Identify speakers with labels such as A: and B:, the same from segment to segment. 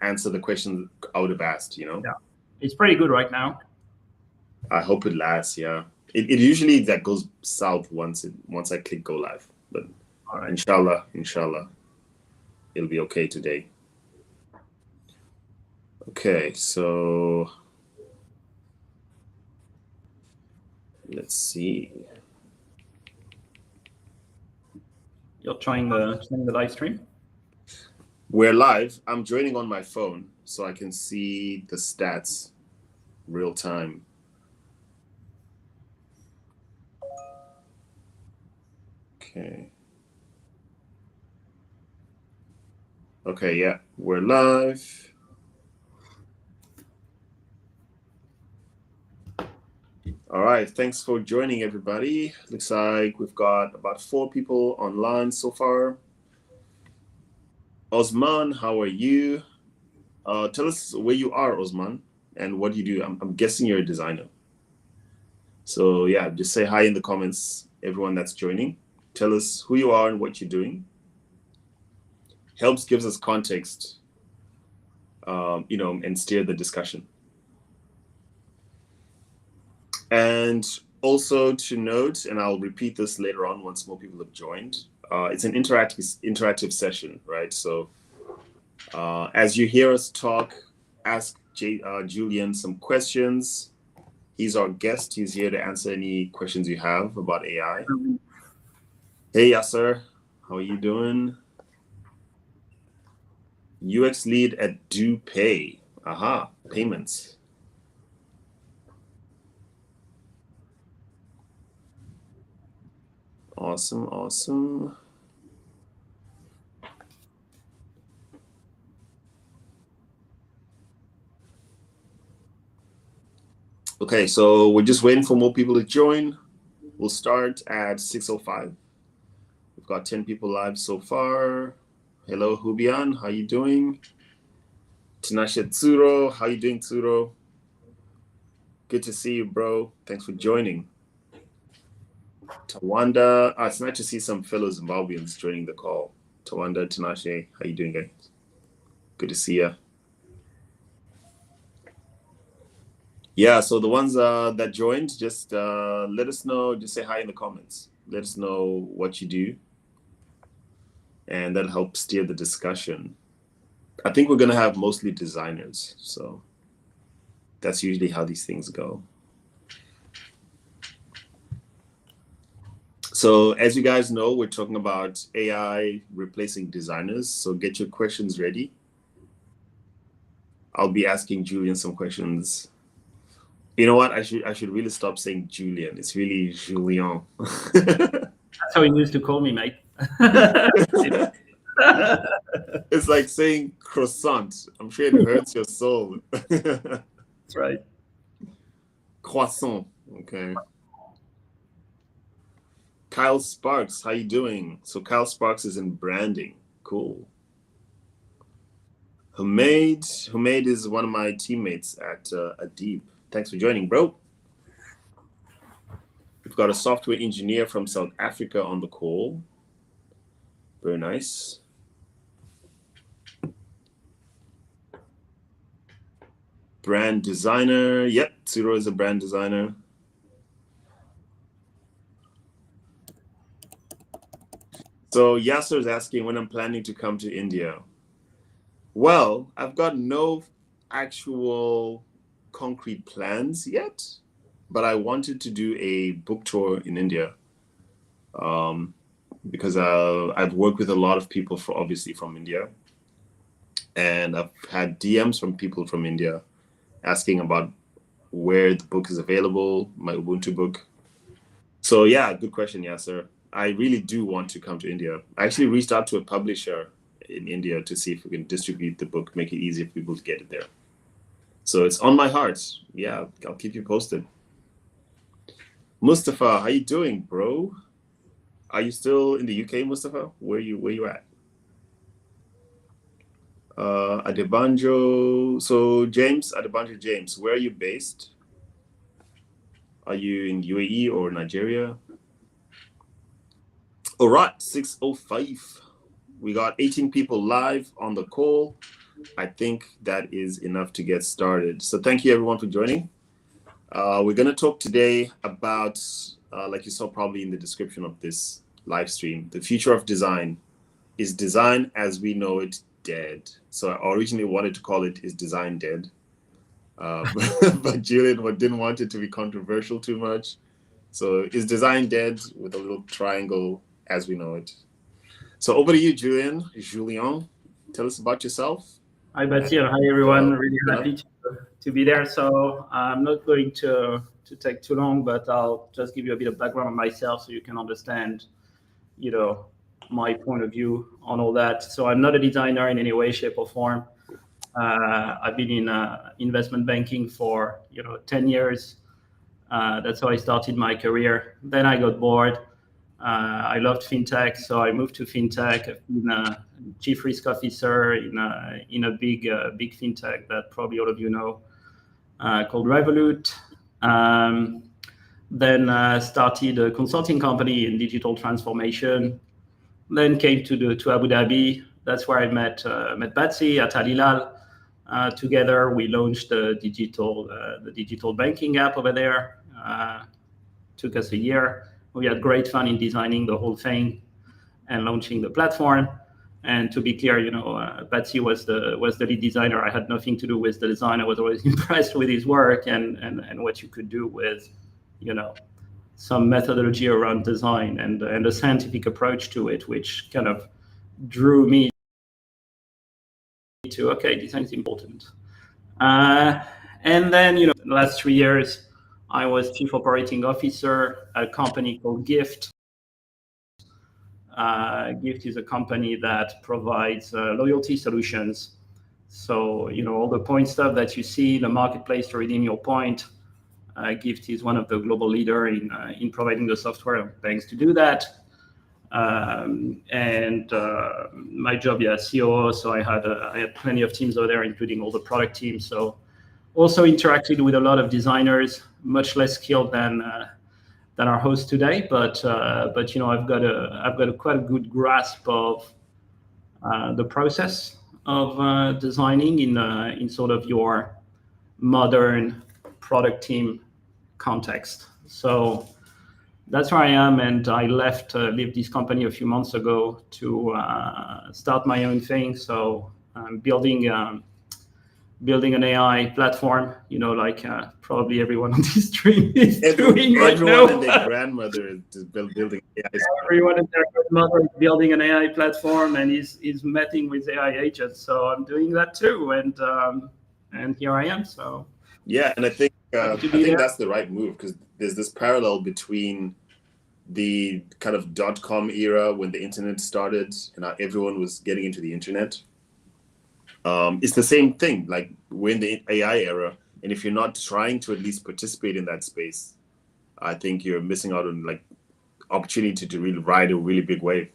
A: answer the questions I would have asked, you know.
B: Yeah, it's pretty good right now.
A: I hope it lasts. Yeah, it usually that goes south once I click go live, but
B: All right.
A: inshallah, it'll be okay today. Okay, so let's see.
B: You're trying the live stream?
A: We're live. I'm joining on my phone so I can see the stats real time. Okay. Okay, yeah, we're live. All right, thanks for joining, everybody. Looks like we've got about 4 people online so far. Osman, how are you? Tell us where you are, Osman, and what you do. I'm guessing you're a designer. So yeah, just say hi in the comments, everyone that's joining. Tell us who you are and what you're doing. Gives us context, and steer the discussion. And also to note, and I'll repeat this later on once more people have joined, it's an interactive session, right? So as you hear us talk, ask Julien some questions. He's our guest. He's here to answer any questions you have about AI. Hey, Yasser. How are you doing? UX lead at DoPay. Aha, payments. Awesome. Okay, so we're just waiting for more people to join. We'll start at 6:05. We've got 10 people live so far. Hello, Hubian. How you doing? Tinashe Tsuro. How you doing, Tsuro? Good to see you, bro. Thanks for joining. Tawanda. It's nice to see some fellow Zimbabweans joining the call. Tawanda, Tinashe, how you doing, guys? Good to see you. Yeah, so the ones that joined, just let us know. Just say hi in the comments. Let us know what you do. And that'll help steer the discussion. I think we're going to have mostly designers. So that's usually how these things go. So as you guys know, we're talking about AI replacing designers. So get your questions ready. I'll be asking Julien some questions. You know what? I should really stop saying Julien. It's really Julien.
B: That's how he used to call me, mate.
A: It's like saying croissant. I'm sure it hurts your soul.
B: That's right.
A: Croissant. Okay. Kyle Sparks, how you doing? So Kyle Sparks is in branding. Cool. Humaid is one of my teammates at Adib. Thanks for joining, bro. We've got a software engineer from South Africa on the call. Very nice. Brand designer. Yep, Tsuro is a brand designer. So Yasser is asking when I'm planning to come to India. Well, I've got no actual concrete plans yet, but I wanted to do a book tour in India because I've worked with a lot of people obviously from India, and I've had DMs from people from India asking about where the book is available, my Ubuntu book. So yeah, good question, Yasser. I really do want to come to India. I actually reached out to a publisher in India to see if we can distribute the book, make it easier for people to get it there. So it's on my heart. Yeah, I'll keep you posted. Mustafa, how you doing, bro? Are you still in the UK, Mustafa? Where you at? Adebanjo. So Adebanjo James, where are you based? Are you in UAE or Nigeria? All right, 6:05. We got 18 people live on the call. I think that is enough to get started. So thank you everyone for joining. We're going to talk today about, like you saw probably in the description of this live stream, the future of design. Is design as we know it dead? So I originally wanted to call it Is Design Dead? But Julien didn't want it to be controversial too much. So is design dead with a little triangle as we know it? So over to you, Julien. Tell us about yourself.
B: Hi, Batir. Hi, everyone. Really
A: You know,
B: happy to be there. So I'm not going to take too long, but I'll just give you a bit of background on myself so you can understand, my point of view on all that. So I'm not a designer in any way, shape, or form. I've been in investment banking for 10 years. That's how I started my career. Then I got bored. I loved fintech, so I moved to fintech. I've been a chief risk officer in a big fintech that probably all of you know, called Revolut. Then started a consulting company in digital transformation. Then came to Abu Dhabi. That's where I met Batsy at Al Hilal. Together, we launched the digital banking app over there. Took us a year. We had great fun in designing the whole thing and launching the platform. And to be clear, Batsy was the lead designer. I had nothing to do with the design. I was always impressed with his work and what you could do with, some methodology around design and a scientific approach to it, which kind of drew me to, okay, design is important. And then, the last 3 years, I was chief operating officer at a company called Gift. Gift is a company that provides loyalty solutions. So, all the point stuff that you see in the marketplace to redeem your point, Gift is one of the global leader in providing the software of banks to do that. And my job, COO. So I had plenty of teams over there, including all the product teams. So also interacted with a lot of designers, much less skilled than our host today. But I've got quite a good grasp of the process of designing in sort of your modern product team context. So that's where I am, and I left this company a few months ago to start my own thing. So I'm building an AI platform, like probably everyone on this stream is doing right now.
A: Everyone and their grandmother is building AI.
B: Everyone and their grandmother is building an AI platform and is meeting with AI agents. So I'm doing that too, and here I am. So
A: yeah, and I think that's the right move, because there's this parallel between the kind of .com era when the internet started and everyone was getting into the internet. It's the same thing. Like, we're in the AI era, and if you're not trying to at least participate in that space, I think you're missing out on like opportunity to really ride a really big wave.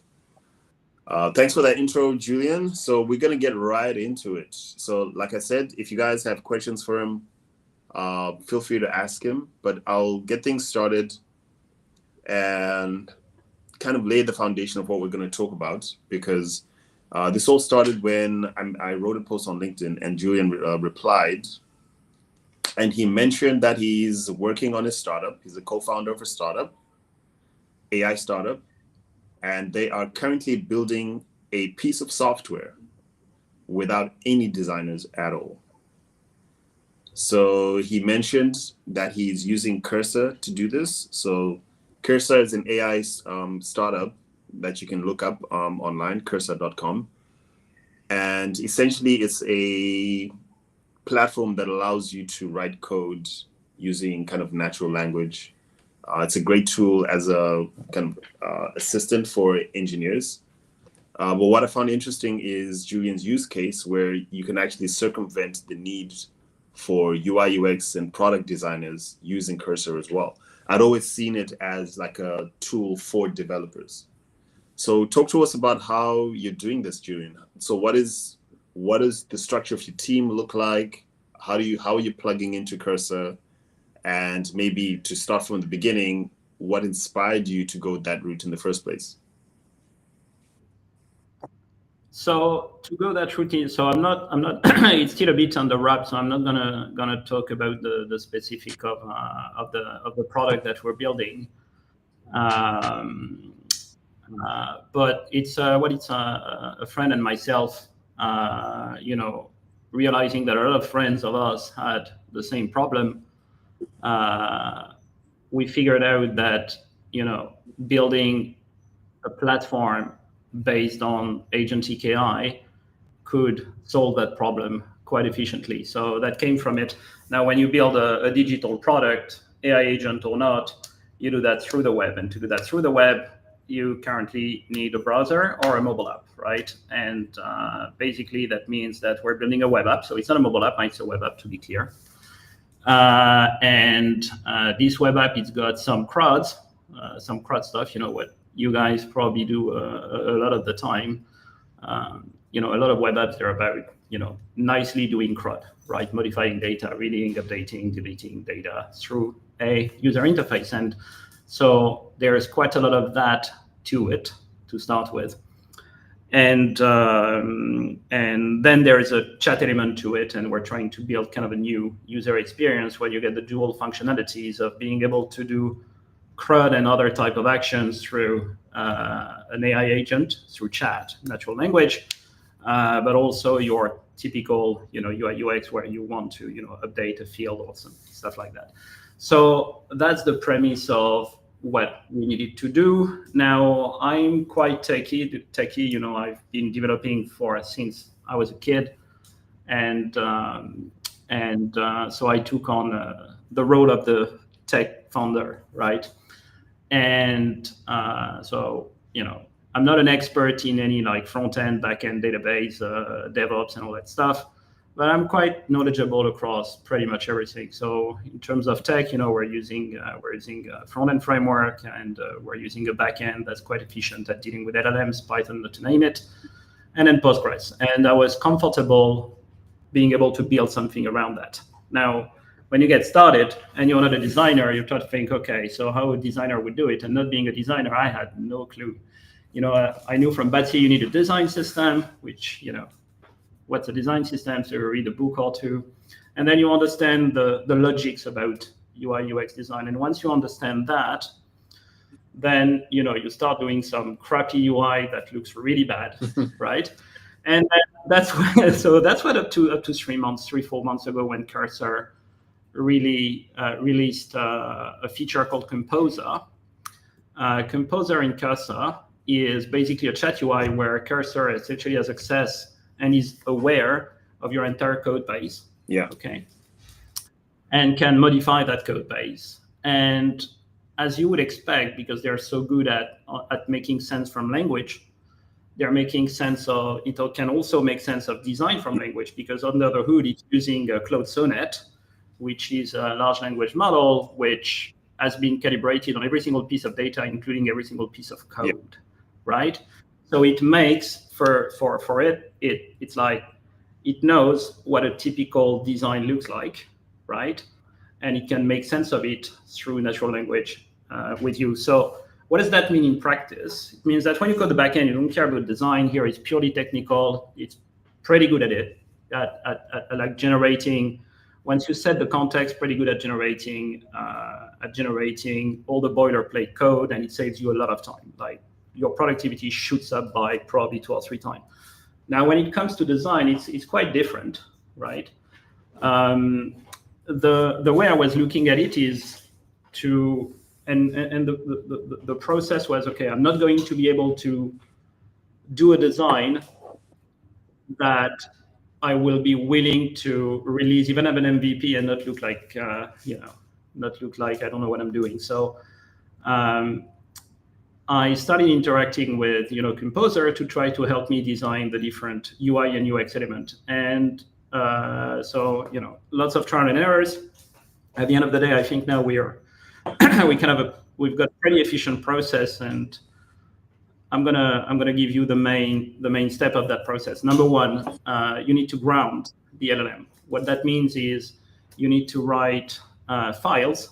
A: Thanks for that intro, Julien. So we're gonna get right into it. So like I said, if you guys have questions for him, feel free to ask him, but I'll get things started and kind of lay the foundation of what we're going to talk about, because this all started when I wrote a post on LinkedIn and Julien replied, and he mentioned that he's working on a startup. He's a co-founder of a startup, AI startup, and they are currently building a piece of software without any designers at all. So he mentioned that he's using Cursor to do this. So Cursor is an AI startup that you can look up online, cursor.com. And essentially, it's a platform that allows you to write code using kind of natural language. It's a great tool as a kind of assistant for engineers. But what I found interesting is Julien's use case, where you can actually circumvent the need for UI, UX, and product designers using Cursor as well. I'd always seen it as like a tool for developers. So talk to us about how you're doing this, Julien. So what is the structure of your team look like? How are you plugging into Cursor? And maybe to start from the beginning, what inspired you to go that route in the first place?
B: So to go that routine, so I'm not. It's still a bit under wraps, so I'm not gonna talk about the specific of the product that we're building. Um, but it's a friend and myself, realizing that a lot of friends of us had the same problem. We figured out that building a platform based on agentic AI could solve that problem quite efficiently. So that came from it. Now, when you build a digital product, AI agent or not, you do that through the web. And to do that through the web, you currently need a browser or a mobile app, right? And basically, that means that we're building a web app. So it's not a mobile app, it's a web app, to be clear. And this web app, it's got some CRUD stuff, what you guys probably do a lot of the time. A lot of web apps, they're about, nicely doing CRUD, right? Modifying data, reading, updating, deleting data through a user interface. And so there's quite a lot of that to it to start with. And then there is a chat element to it, and we're trying to build kind of a new user experience where you get the dual functionalities of being able to do CRUD and other type of actions through an AI agent, through chat, natural language, but also your typical, UI UX where you want to, update a field or some stuff like that. So that's the premise of what we needed to do. Now, I'm quite techie. I've been developing since I was a kid, and so I took on the role of the tech founder, right? And so I'm not an expert in any like front end, back end database, DevOps, and all that stuff, but I'm quite knowledgeable across pretty much everything. So in terms of tech, we're using a front end framework, and we're using a back end that's quite efficient at dealing with LLMs, Python, to name it, and then Postgres. And I was comfortable being able to build something around that. Now, when you get started and you're not a designer, you try to think, okay, so how a designer would do it. And not being a designer, I had no clue. I knew from Batsy you need a design system, which, what's a design system? So you read a book or two, and then you understand the logics about UI UX design. And once you understand that, then you start doing some crappy UI that looks really bad, right? And that's what up to 3-4 months ago, when Cursor really released a feature called Composer. Composer in Cursor is basically a chat UI where Cursor essentially has access and is aware of your entire code base.
A: Yeah.
B: Okay. And can modify that code base. And as you would expect, because they're so good at making sense from language, they're making sense of, it can also make sense of design from language, because under the hood, it's using Claude Sonnet, which is a large language model, which has been calibrated on every single piece of data, including every single piece of code, right? So it makes for it, it's like, it knows what a typical design looks like, right? And it can make sense of it through natural language with you. So what does that mean in practice? It means that when you code the backend, you don't care about design. Here it's purely technical. It's pretty good at it, at like generating. Once you set the context, pretty good at generating all the boilerplate code, and it saves you a lot of time. Like, your productivity shoots up by probably 2 or 3 times. Now, when it comes to design, it's quite different, right? The way I was looking at it is the process was, okay, I'm not going to be able to do a design that I will be willing to release, even have an MVP and not look like, not look like I don't know what I'm doing. So I started interacting with, Composer to try to help me design the different UI and UX element. And so, lots of trial and errors. At the end of the day, I think now we've got a pretty efficient process, and I'm gonna give you the main step of that process. Number one, you need to ground the LLM. What that means is you need to write files,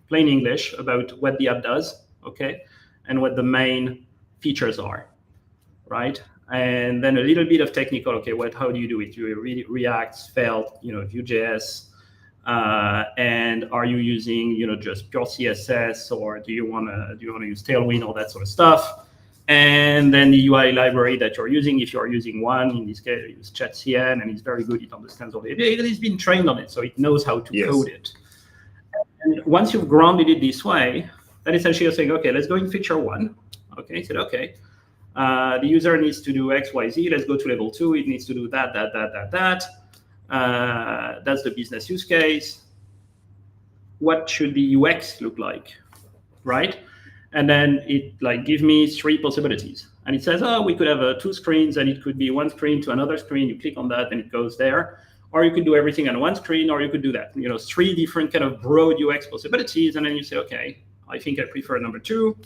B: plain English, about what the app does, okay, and what the main features are, right? and then a little bit of technical. Okay, how do you do it? Do you React, Svelte, Vue.js, and are you using just pure CSS, or do you want to use Tailwind, all that sort of stuff? And then the UI library that you're using, if you're using one, in this case, you use ChatCN, and it's very good. It understands all it. It's been trained on it, so it knows how to code it. And once you've grounded it this way, then essentially you're saying, okay, let's go in feature one. Okay, he said, okay, the user needs to do X, Y, Z. Let's go to level 2. It needs to do that. That's the business use case. What should the UX look like, right? And then it give me 3 possibilities. And it says, oh, we could have 2 screens, and it could be one screen to another screen. You click on that, and it goes there. Or you could do everything on one screen, or you could do that. 3 different kind of broad UX possibilities. And then you say, okay, I think I prefer number 2.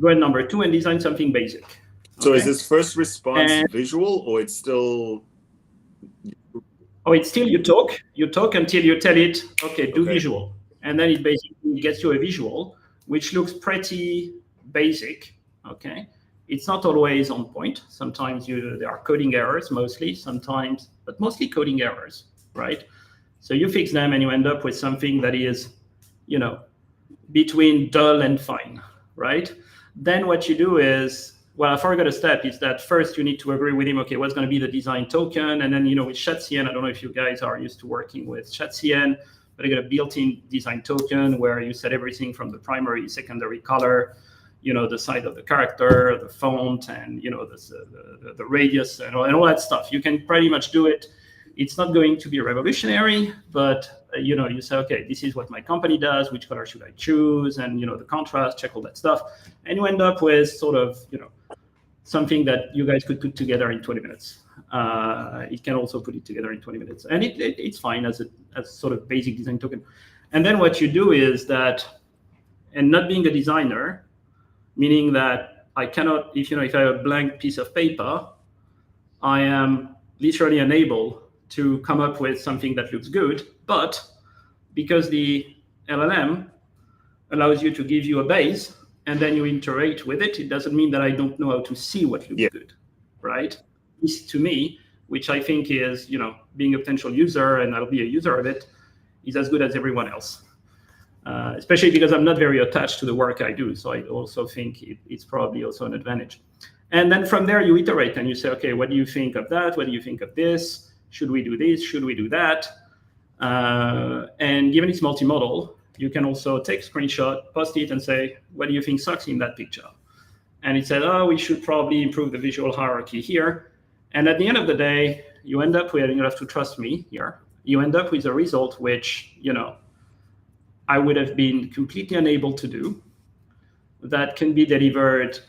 B: Go at number 2 and design something basic.
A: So is this first response visual, or it's still?
B: Oh, it's still you talk until you tell it, okay, do visual. And then it basically gets you a visual, which looks pretty basic, okay? It's not always on point. Sometimes there are coding errors, but mostly coding errors, right? So you fix them and you end up with something that is, between dull and fine, right? Then what you do is, well, I forgot a step, is that first you need to agree with him, okay, what's going to be the design token? And then, with ChatCN, I don't know if you guys are used to working with ChatCN, but I got a built-in design token where you set everything from the primary, secondary color, the size of the character, the font, and, the radius and all that stuff. You can pretty much do it. It's not going to be revolutionary, but, you say, okay, this is what my company does. Which color should I choose? And, the contrast, check all that stuff. And you end up with sort of, something that you guys could put together in 20 minutes. It can also put it together in 20 minutes. And it's fine as sort of basic design token. And then what you do is that, and not being a designer, meaning that I cannot, if I have a blank piece of paper, I am literally unable to come up with something that looks good. But because the LLM allows you to give you a base and then you iterate with it, it doesn't mean that I don't know how to see what looks good, right? This, to me, which I think is, being a potential user, and I'll be a user of it, is as good as everyone else. Especially because I'm not very attached to the work I do. So I also think it's probably also an advantage. And then from there, you iterate and you say, okay, what do you think of that? What do you think of this? Should we do this? Should we do that? And given it's multimodal, you can also take a screenshot, post it, and say, what do you think sucks in that picture? And it said, oh, we should probably improve the visual hierarchy here. And at the end of the day, you end up with, you have to trust me here, you end up with a result which, I would have been completely unable to do, that can be delivered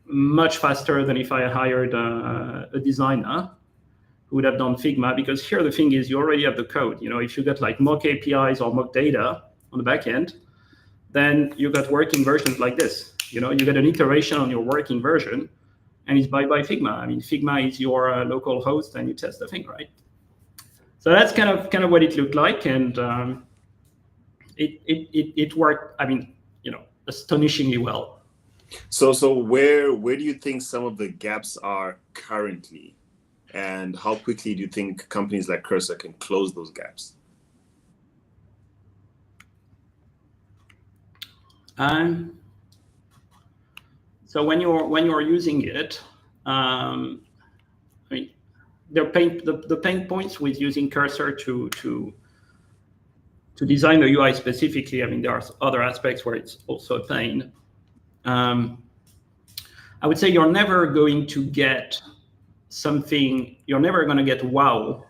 B: much faster than if I hired a designer who would have done Figma. Because here the thing is, you already have the code. If you got like mock APIs or mock data on the back end, then you got working versions like this. You get an iteration on your working version, and it's by Figma. I mean, Figma is your local host, and you test the thing, right? So that's kind of what it looked like, and it worked. I mean, astonishingly well.
A: So where do you think some of the gaps are currently, and how quickly do you think companies like Cursor can close those gaps?
B: So when you're using it, I mean, the pain points with using Cursor to design the UI specifically. I mean, there are other aspects where it's also a pain. I would say you're never going to get something. You're never going to get wow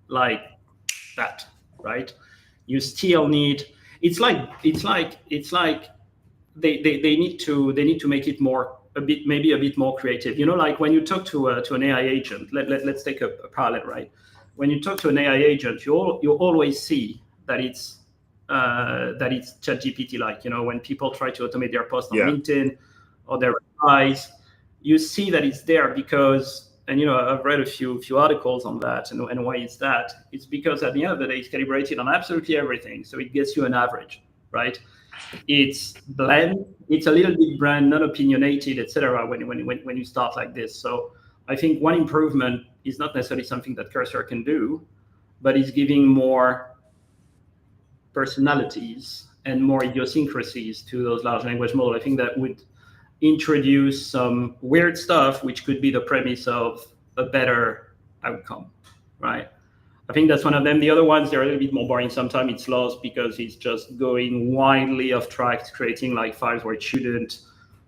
B: like that, right? You still need. It's like they need to make it maybe a bit more creative. Like when you talk to an AI agent. Let's take a parallel, right? When you talk to an AI agent, you always see that it's ChatGPT like. When people try to automate their posts on LinkedIn or their replies, you see that it's there because. And I've read a few articles on that, and why it's that. It's because at the end of the day, it's calibrated on absolutely everything, so it gets you an average, right? It's bland. It's a little bit brand, not opinionated, etc. When you start like this, so I think one improvement is not necessarily something that Cursor can do, but is giving more personalities and more idiosyncrasies to those large language models. I think that would introduce some weird stuff, which could be the premise of a better outcome, right? I think that's one of them. The other ones, they're a little bit more boring. Sometimes it's lost because it's just going wildly off track, creating like files where it shouldn't.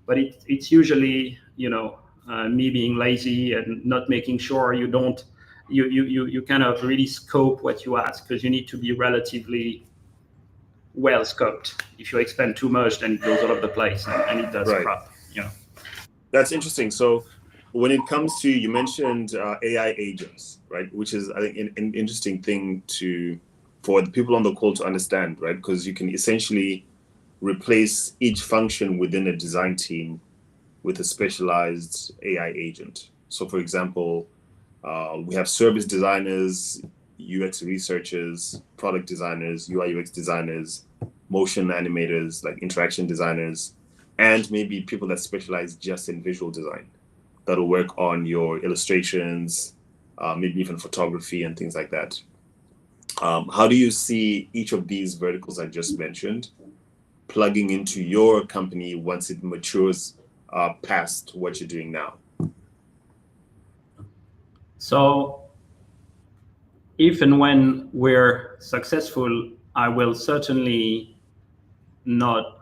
B: But it's usually, me being lazy and not making sure you don't, you kind of really scope what you ask, because you need to be relatively well scoped. If you expand too much, then it goes all over the place and it does
A: Right.
B: crap.
A: That's interesting. So when it comes to, you mentioned AI agents, right? Which is, I think, an interesting thing for the people on the call to understand, right? Because you can essentially replace each function within a design team with a specialized AI agent. So for example, we have service designers, UX researchers, product designers, UI UX designers, motion animators, like interaction designers, and maybe people that specialize just in visual design that'll work on your illustrations, maybe even photography and things like that. How do you see each of these verticals I just mentioned plugging into your company once it matures past what you're doing now?
B: So if and when we're successful, I will certainly not.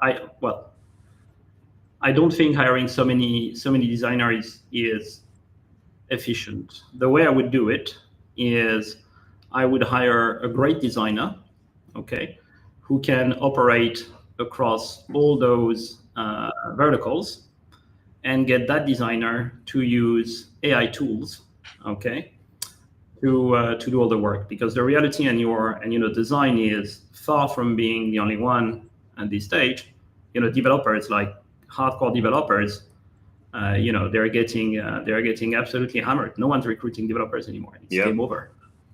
B: I don't think hiring so many designers is efficient. The way I would do it is I would hire a great designer, okay, who can operate across all those verticals, and get that designer to use AI tools, okay, to do all the work. Because the reality design is far from being the only one at this stage. Developers, like hardcore developers, they're getting absolutely hammered. No one's recruiting developers anymore. It's game over.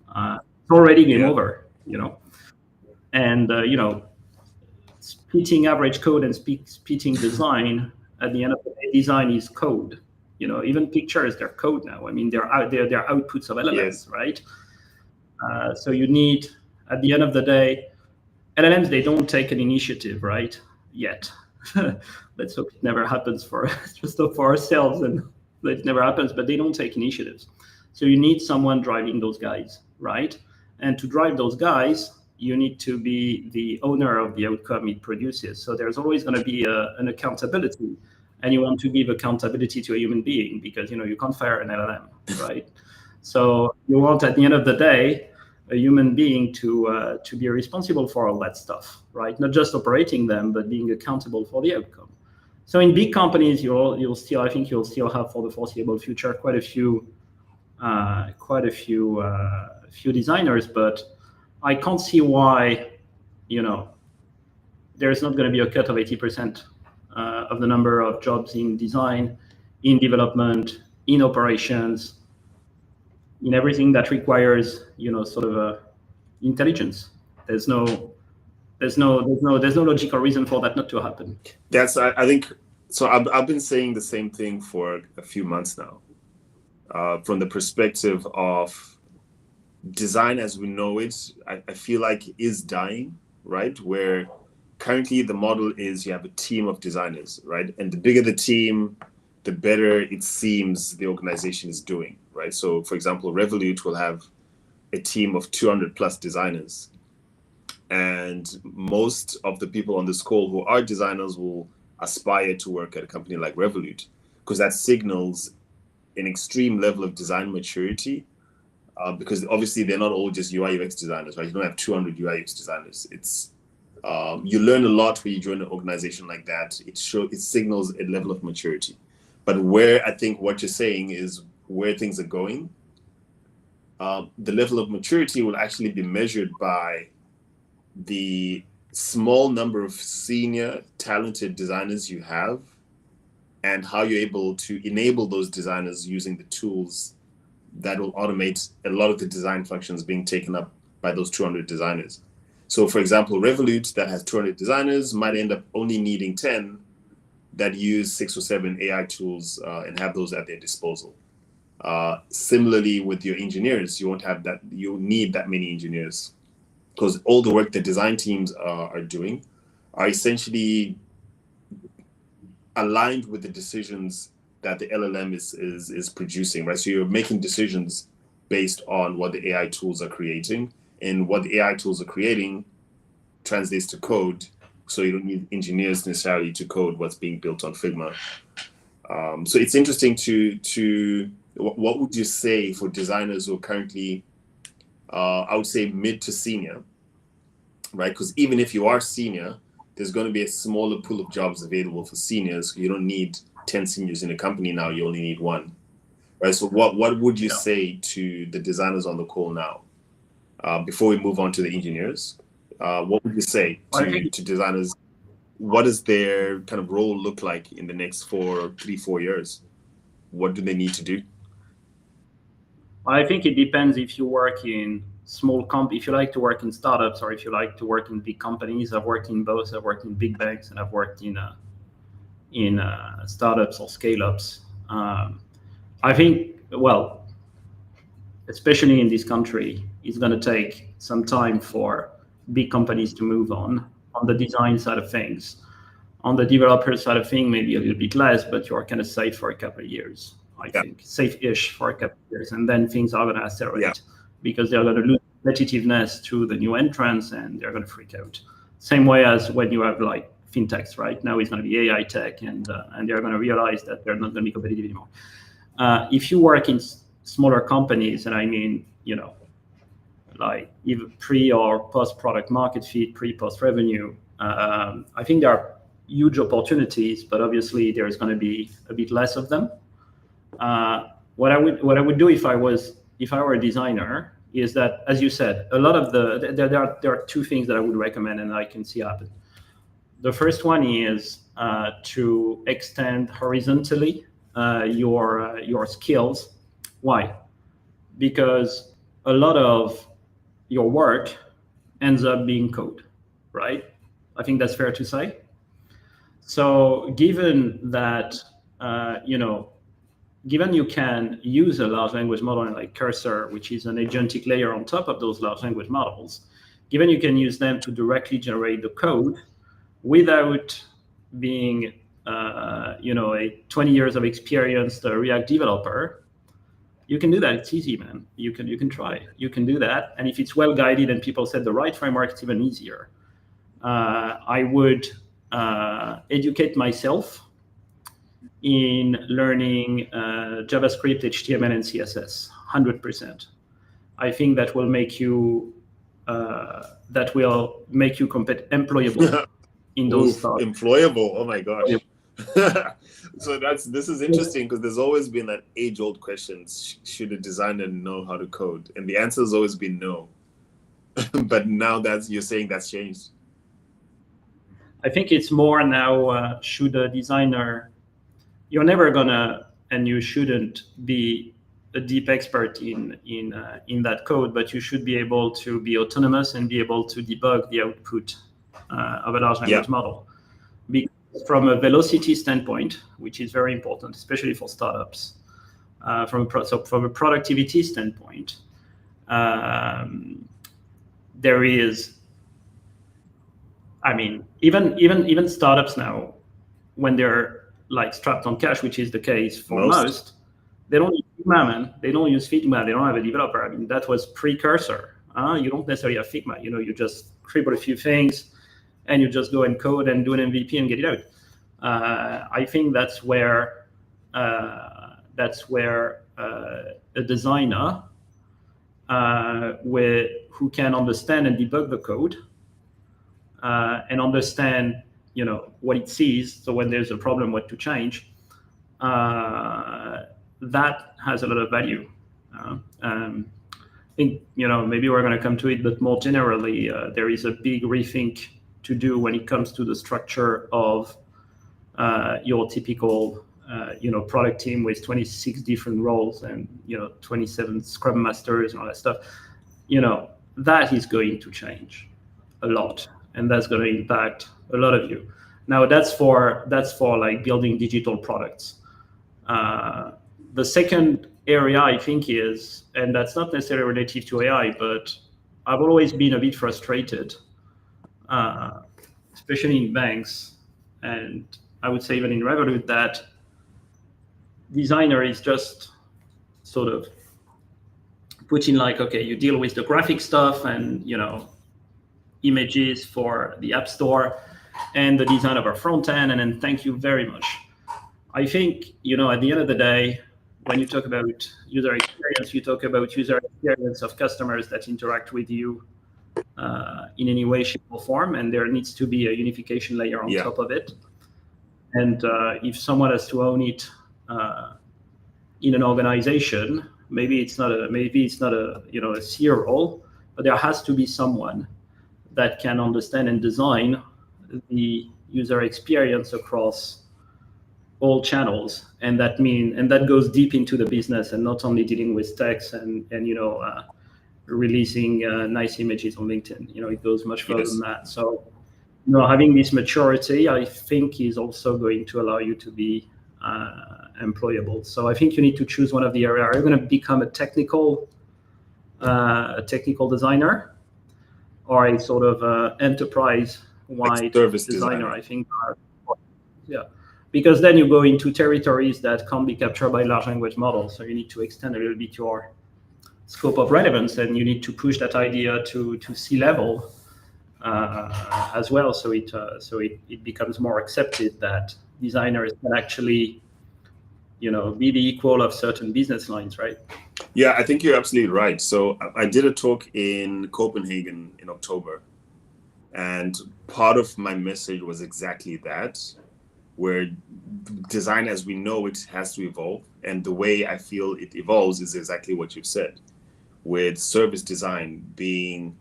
B: It's already game over. And splitting average code and splitting design. At the end of the day, design is code. Even pictures, they're code now. I mean, they're outputs of LLMs, right? So you need, at the end of the day, LLMs, they don't take an initiative, right? Yet. Let's hope it never happens for ourselves, and it never happens, but they don't take initiatives. So you need someone driving those guys, right? And to drive those guys, you need to be the owner of the outcome it produces. So there's always going to be an accountability, and you want to give accountability to a human being, because you can't fire an LLM, right? So you want, at the end of the day, a human being to be responsible for all that stuff, right? Not just operating them, but being accountable for the outcome. So in big companies, you'll still have, for the foreseeable future, quite a few designers, but I can't see why, there's not going to be a cut of 80% of the number of jobs in design, in development, in operations, in everything that requires, sort of intelligence. There's no logical reason for that not to happen.
A: That's, I think, so I've been saying the same thing for a few months now, from the perspective of design as we know it. I feel like is dying, right? Where currently the model is you have a team of designers, right? And the bigger the team, the better it seems the organization is doing, right? So for example, Revolut will have a team of 200 plus designers. And most of the people on this call who are designers will aspire to work at a company like Revolut, because that signals an extreme level of design maturity. Because obviously they're not all just UI UX designers, right? You don't have 200 UI UX designers. It's you learn a lot when you join an organization like that. It signals a level of maturity. But where I think what you're saying is where things are going, the level of maturity will actually be measured by the small number of senior talented designers you have, and how you're able to enable those designers using the tools that will automate a lot of the design functions being taken up by those 200 designers. So, for example, Revolut that has 200 designers might end up only needing 10 that use 6 or 7 AI tools and have those at their disposal. Similarly, with your engineers, you won't have that. You need that many engineers because all the work that design teams are doing are essentially aligned with the decisions that the LLM is producing, right? So you're making decisions based on what the AI tools are creating, and what the AI tools are creating translates to code. So you don't need engineers necessarily to code what's being built on Figma. So it's interesting to what would you say for designers who are currently, I would say mid to senior, right? Because even if you are senior, there's going to be a smaller pool of jobs available for seniors. You don't need 10 seniors in a company now. You only need one, right? So what would you say to the designers on the call now? Before we move on to the engineers, what would you say to designers? What does their kind of role look like in the next 3-4 years? What do they need to do?
B: I think it depends if you work in if you like to work in startups or if you like to work in big companies. I've worked in both. I've worked in big banks and I've worked in startups or scale-ups. I think, well, especially in this country, it's going to take some time for big companies to move on the design side of things. On the developer side of things, maybe a little bit less, but you're kind of safe for a couple of years. I think safe-ish for a couple of years, and then things are going to accelerate because they're going to lose competitiveness to the new entrants, and they're going to freak out. Same way as when you have like fintechs, right? Now it's going to be AI tech, and they're going to realize that they're not going to be competitive anymore. If you work in smaller companies, and I mean, like either pre or post product market fit, pre-post revenue, I think there are huge opportunities, but obviously there's going to be a bit less of them. What I would do if I were a designer is that, as you said, a lot of there are two things that I would recommend and I can see happen. The first one is to extend horizontally your skills. Why? Because a lot of your work ends up being code, right? I think that's fair to say. So given that given you can use a large language model like Cursor, which is an agentic layer on top of those large language models, given you can use them to directly generate the code without being a 20 years of experience React developer, you can do that. It's easy, man. You can try. You can do that. And if it's well guided and people set the right framework, it's even easier. I would educate myself in learning JavaScript, HTML, and CSS, 100%. I think that will make you employable in those stuff.
A: Employable. Oh my gosh. So this is interesting because there's always been that age-old question: should a designer know how to code? And the answer has always been no. But now you're saying that's changed.
B: I think it's more now. Should a designer? You're never gonna, and you shouldn't be a deep expert in that code, but you should be able to be autonomous and be able to debug the output of a large language model. Because from a velocity standpoint, which is very important, especially for startups, from a productivity standpoint, there is, I mean, even startups now, when they're like strapped on cash, which is the case for most, they don't use Figma, man. They don't use Figma. They don't have a developer. I mean, that was precursor. You don't necessarily have Figma. You just scribble a few things, and you just go and code and do an MVP and get it out. I think that's where a designer who can understand and debug the code and understand what it sees, so when there's a problem, what to change, that has a lot of value. I think maybe we're going to come to it, but more generally, there is a big rethink to do when it comes to the structure of your typical product team with 26 different roles and 27 scrum masters and all that stuff. That is going to change a lot, and that's going to impact a lot of you. Now that's for like building digital products. The second area I think is, and that's not necessarily related to AI, but I've always been a bit frustrated, especially in banks, and I would say even in Revolut, that designer is just sort of put in like, okay, you deal with the graphic stuff and images for the App Store and the design of our front end, and then thank you very much. I think, at the end of the day, when you talk about user experience, you talk about user experience of customers that interact with you in any way, shape, or form, and there needs to be a unification layer on top of it. And if someone has to own it in an organization, maybe it's not a CEO role, but there has to be someone that can understand and design the user experience across all channels, and that goes deep into the business and not only dealing with text and releasing nice images on LinkedIn. It goes much further than that. So having this maturity, I think, is also going to allow you to be employable. So I think you need to choose one of the areas. Are you going to become a technical designer, or a sort of enterprise-wide designer? I think, because then you go into territories that can't be captured by large language models. So you need to extend a little bit your scope of relevance, and you need to push that idea to C-level as well. So it becomes more accepted that designers can actually, be the equal of certain business lines, right?
A: Yeah, I think you're absolutely right. So I did a talk in Copenhagen in October, and part of my message was exactly that, where design as we know it has to evolve. And the way I feel it evolves is exactly what you've said, with service design being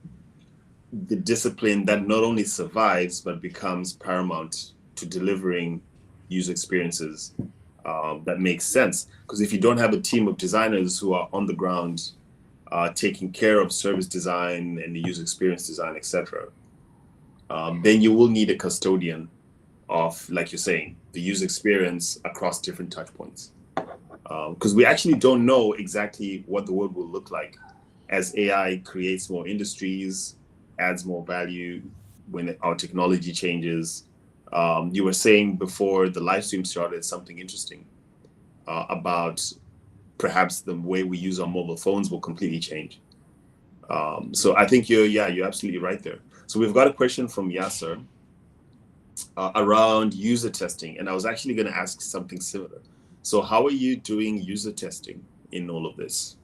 A: the discipline that not only survives, but becomes paramount to delivering user experiences that makes sense. Because if you don't have a team of designers who are on the ground taking care of service design and the user experience design, etc., then you will need a custodian of, like you're saying, the user experience across different touch points. Because we actually don't know exactly what the world will look like as AI creates more industries, adds more value when our technology changes. You were saying before the live stream started something interesting about perhaps the way we use our mobile phones will completely change. So I think you're absolutely right there. So we've got a question from Yasser around user testing, and I was actually going to ask something similar. So how are you doing user testing in all of this?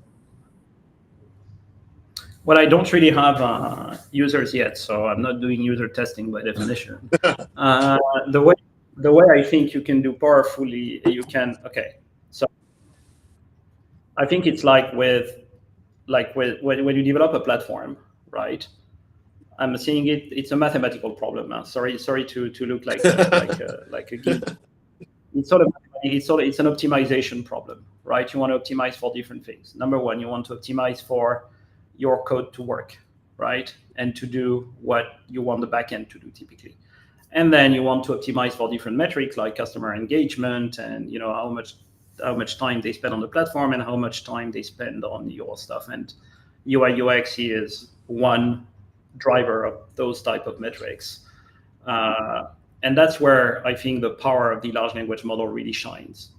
B: Well, I don't really have users yet, so I'm not doing user testing by definition. The way I think you can do powerfully, so I think it's like when you develop a platform, right? I'm seeing it's a mathematical problem now. Sorry to look like a geek. It's an optimization problem, right? You want to optimize for different things. Number one, you want to optimize for your code to work, right? And to do what you want the backend to do typically. And then you want to optimize for different metrics like customer engagement and how much time they spend on the platform and how much time they spend on your stuff. And UI UX is one driver of those type of metrics. And that's where I think the power of the large language model really shines.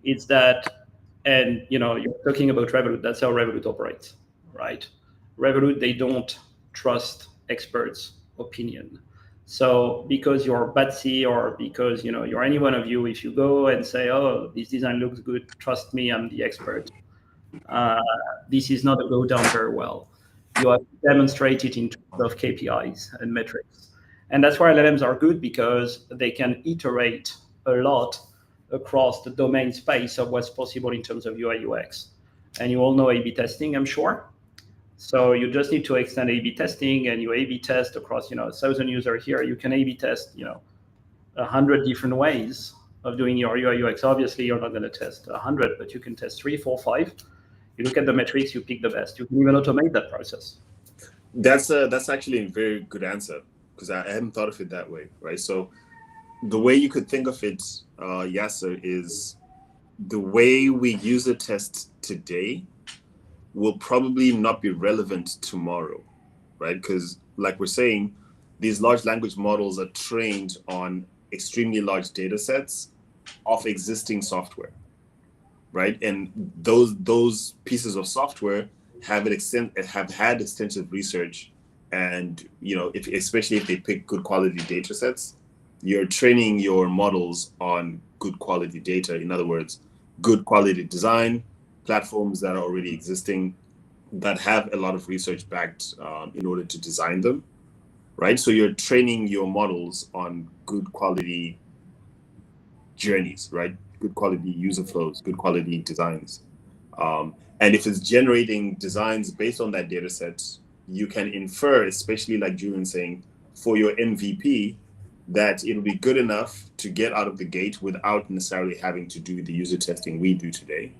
B: It's that, and you're talking about Revolut, that's how Revolut operates, right? Revolut, they don't trust experts' opinion. So because you're Betsy or because you're any one of you, if you go and say, oh, this design looks good, trust me, I'm the expert, this is not go down very well. You have to demonstrate it in terms of KPIs and metrics. And that's why LLMs are good, because they can iterate a lot across the domain space of what's possible in terms of UI UX. And you all know A/B testing, I'm sure. So you just need to extend A/B testing, and you A/B test across 1,000 users here. You can A/B test 100 different ways of doing your UI UX. Obviously, you're not going to test 100, but you can test 3, 4, 5. You look at the metrics, you pick the best. You can even automate that process.
A: That's actually a very good answer, because I hadn't thought of it that way, right? So the way you could think of it, Yasser, is the way we user test today will probably not be relevant tomorrow, right? Because, like we're saying, these large language models are trained on extremely large data sets of existing software, right? And those pieces of software have had extensive research, and if especially if they pick good quality data sets, you're training your models on good quality data. In other words, good quality design, platforms that are already existing, that have a lot of research backed in order to design them, right? So you're training your models on good quality journeys, right? Good quality user flows, good quality designs. And if it's generating designs based on that data set, you can infer, especially like Julian saying, for your MVP, that it'll be good enough to get out of the gate without necessarily having to do the user testing we do today.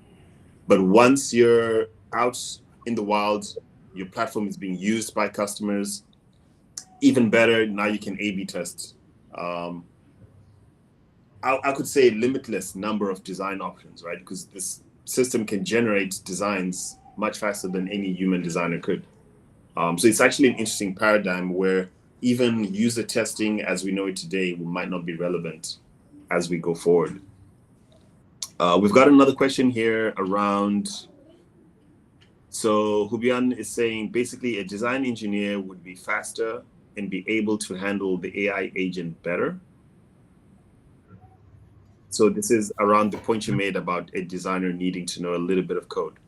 A: But once you're out in the wild, your platform is being used by customers, even better, now you can A/B test. I could say limitless number of design options, right? Because this system can generate designs much faster than any human designer could. So it's actually an interesting paradigm where even user testing as we know it today might not be relevant as we go forward. We've got another question here around. So Hubian is saying basically a design engineer would be faster and be able to handle the AI agent better. So this is around the point you made about a designer needing to know a little bit of code.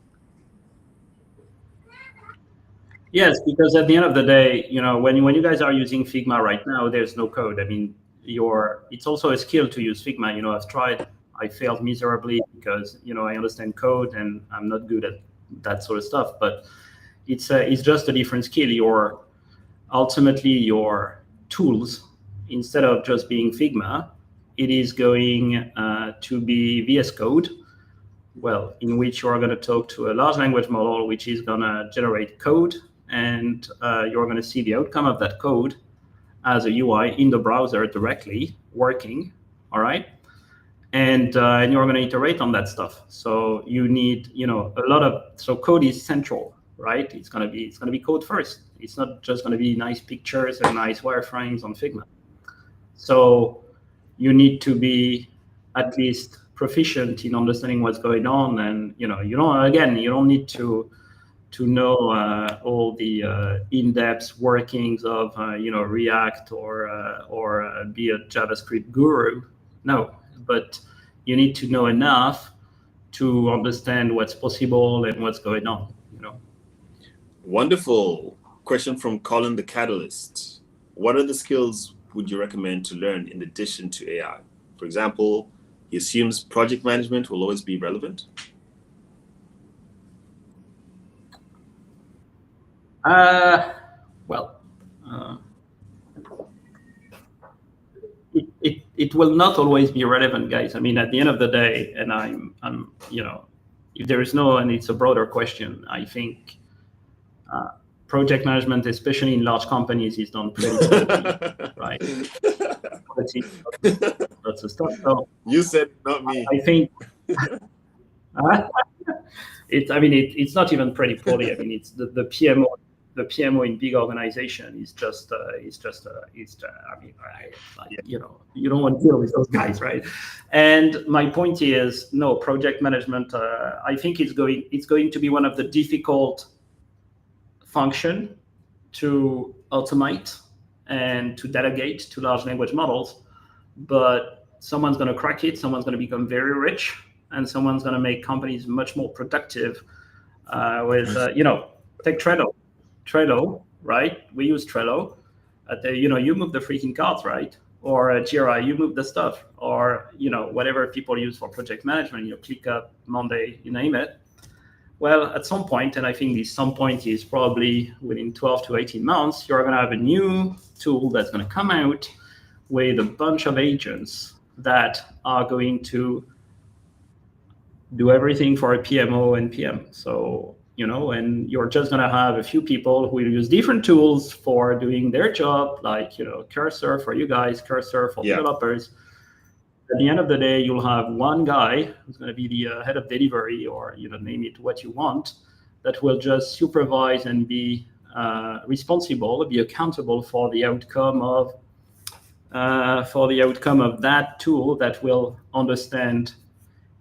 B: Yes, because at the end of the day, when you guys are using Figma right now, there's no code. I mean, it's also a skill to use Figma. I've tried, I failed miserably because I understand code and I'm not good at that sort of stuff. But it's just a different skill. Ultimately your tools, instead of just being Figma, it is going to be VS Code. Well, in which you are going to talk to a large language model, which is going to generate code, and you're going to see the outcome of that code as a UI in the browser directly working. All right, and you're going to iterate on that stuff. So you need, a lot of. So code is central, right? It's going to be code first. It's not just going to be nice pictures and nice wireframes on Figma. So you need to be at least proficient in understanding what's going on, and you don't need to know all the in-depth workings of React or be a JavaScript guru. No, but you need to know enough to understand what's possible and what's going on.
A: Wonderful question from Colin the Catalyst. What are the skills would you recommend to learn in addition to AI? For example, he assumes project management will always be relevant.
B: It will not always be relevant, guys. I mean, at the end of the day, and I'm if there is no, and it's a broader question, I think project management, especially in large companies, is done pretty poorly, right? Lots of stuff. So
A: you said, not me.
B: I think it's not even pretty poorly. I mean, it's the PMO. The PMO in big organization is just you don't want to deal with those guys, right? And my point is, no, project management. I think it's going to be one of the difficult function to automate and to delegate to large language models, but someone's going to crack it. Someone's going to become very rich, and someone's going to make companies much more productive. Take Trello, right? We use Trello. You move the freaking cards, right? Or Jira, you move the stuff, or whatever people use for project management. ClickUp, Monday, you name it. Well, at some point, and I think this some point is probably within 12 to 18 months, you're going to have a new tool that's going to come out with a bunch of agents that are going to do everything for a PMO and PM. So and you're just going to have a few people who will use different tools for doing their job, like, Cursor for you guys, Cursor for developers. At the end of the day, you'll have one guy who's going to be the head of delivery, or name it what you want, that will just supervise and be responsible, be accountable for the outcome of that tool, that will understand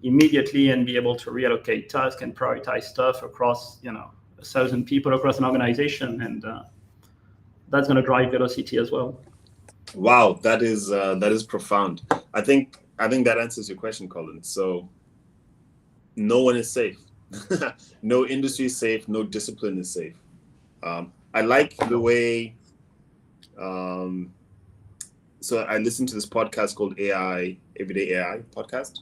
B: immediately and be able to reallocate tasks and prioritize stuff across 1,000 people across an organization, and that's going to drive velocity as well.
A: Wow, that is profound. I think that answers your question, Colin. So no one is safe. No industry is safe. No discipline is safe. I like the way. So I listened to this podcast called Everyday AI podcast,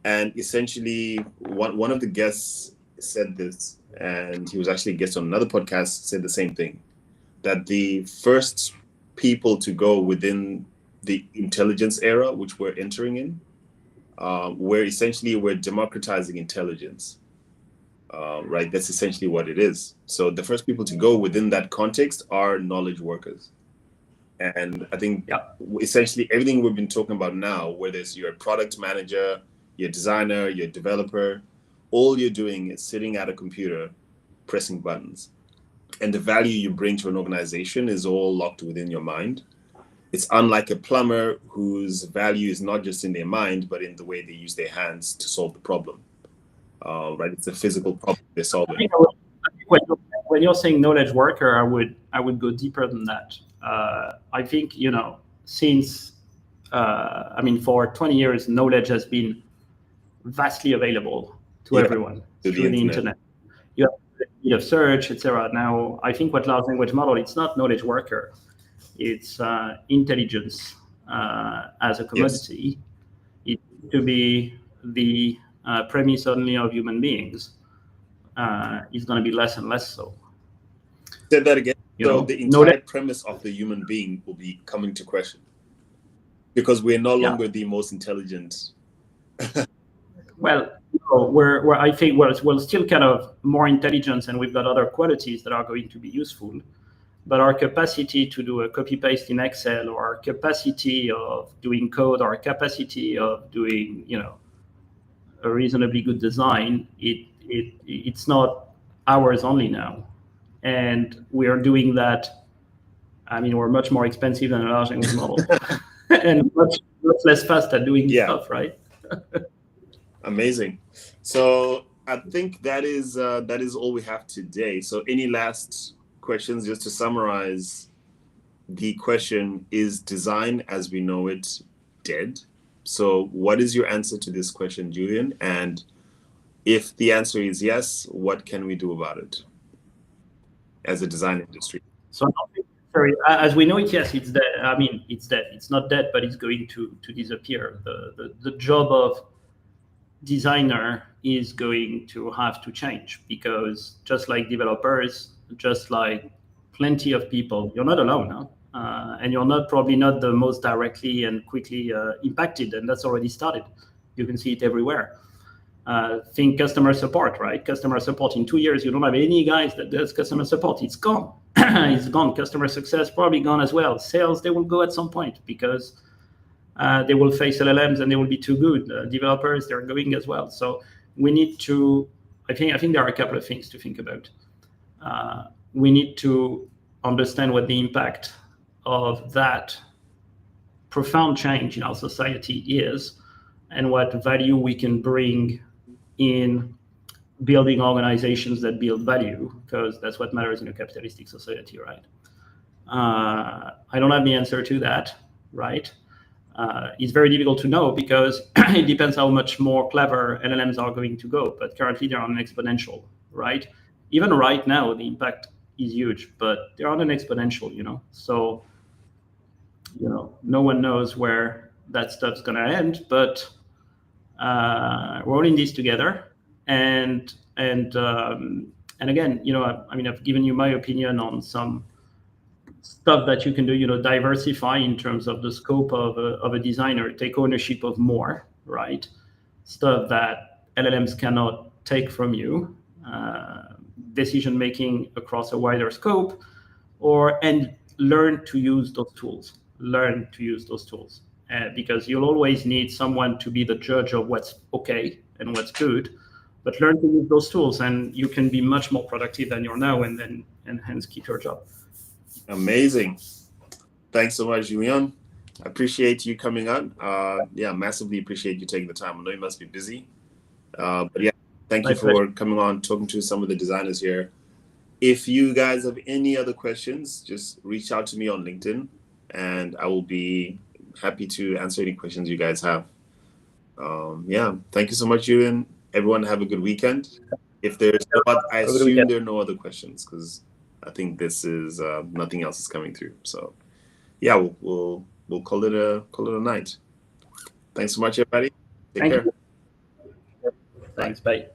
A: and essentially one of the guests said this, and he was actually a guest on another podcast, said the same thing, that the first people to go within the intelligence era, which we're entering in, where essentially we're democratizing intelligence, right? That's essentially what it is. So the first people to go within that context are knowledge workers. And I think essentially everything we've been talking about now, whether it's your product manager, your designer, your developer, all you're doing is sitting at a computer, pressing buttons. And the value you bring to an organization is all locked within your mind. It's unlike a plumber whose value is not just in their mind, but in the way they use their hands to solve the problem. Right? It's a physical problem they're solving.
B: I think when you're saying knowledge worker, I would go deeper than that. I think, since, for 20 years, knowledge has been vastly available to everyone through the internet. You have the speed of search, etc. Now, I think what large language model, it's not knowledge worker, it's intelligence as a commodity. It to be the premise only of human beings is going to be less and less so.
A: Say that again. So the entire premise of the human being will be coming to question, because we're no longer the most intelligent.
B: Well, I think we're still kind of more intelligent, and we've got other qualities that are going to be useful. But our capacity to do a copy paste in Excel, or our capacity of doing code, or our capacity of doing, a reasonably good design, it's not ours only now. And we are doing that. We're much more expensive than a large language model, and much less fast at doing stuff, right?
A: Amazing. So I think that is all we have today. So any last questions? Just to summarize, the question is: design as we know it dead? So what is your answer to this question, Julien? And if the answer is yes, what can we do about it as a design industry?
B: So as we know it, yes, it's dead. It's dead. It's not dead, but it's going to disappear. The job of designer is going to have to change, because just like developers, just like plenty of people, you're not alone now. And you're probably not the most directly and quickly impacted, and that's already started. You can see it everywhere. Think customer support, right? Customer support, in 2 years, you don't have any guys that does customer support. It's gone. It's gone. Customer success probably gone as well. Sales, they will go at some point, because they will face LLMs and they will be too good. Developers, they're going as well. So we need to, I think there are a couple of things to think about. We need to understand what the impact of that profound change in our society is, and what value we can bring in building organizations that build value, because that's what matters in a capitalistic society, right? I don't have the answer to that, right? It's very difficult to know, because it depends how much more clever LLMs are going to go. But currently they're on an exponential, right? Even right now, the impact is huge, but they're on an exponential, So, no one knows where that stuff's going to end, but we're all in this together. And again, I've given you my opinion on some stuff that you can do, diversify in terms of the scope of a designer, take ownership of more, right? Stuff that LLMs cannot take from you. decision making across a wider scope, and learn to use those tools. Learn to use those tools, because you'll always need someone to be the judge of what's okay and what's good. But learn to use those tools, and you can be much more productive than you're now, and hence keep your job.
A: Amazing. Thanks so much, Julien. I appreciate you coming on. Yeah, massively appreciate you taking the time. I know you must be busy. But yeah, thank you for coming on, talking to some of the designers here. If you guys have any other questions, just reach out to me on LinkedIn, and I will be happy to answer any questions you guys have. Yeah, thank you so much, Julien. Everyone have a good weekend. If there's I assume there are no other questions, because I think this is nothing else is coming through. So yeah, we'll call it a night. Thanks so much, everybody. Take care.
B: Thanks. Bye.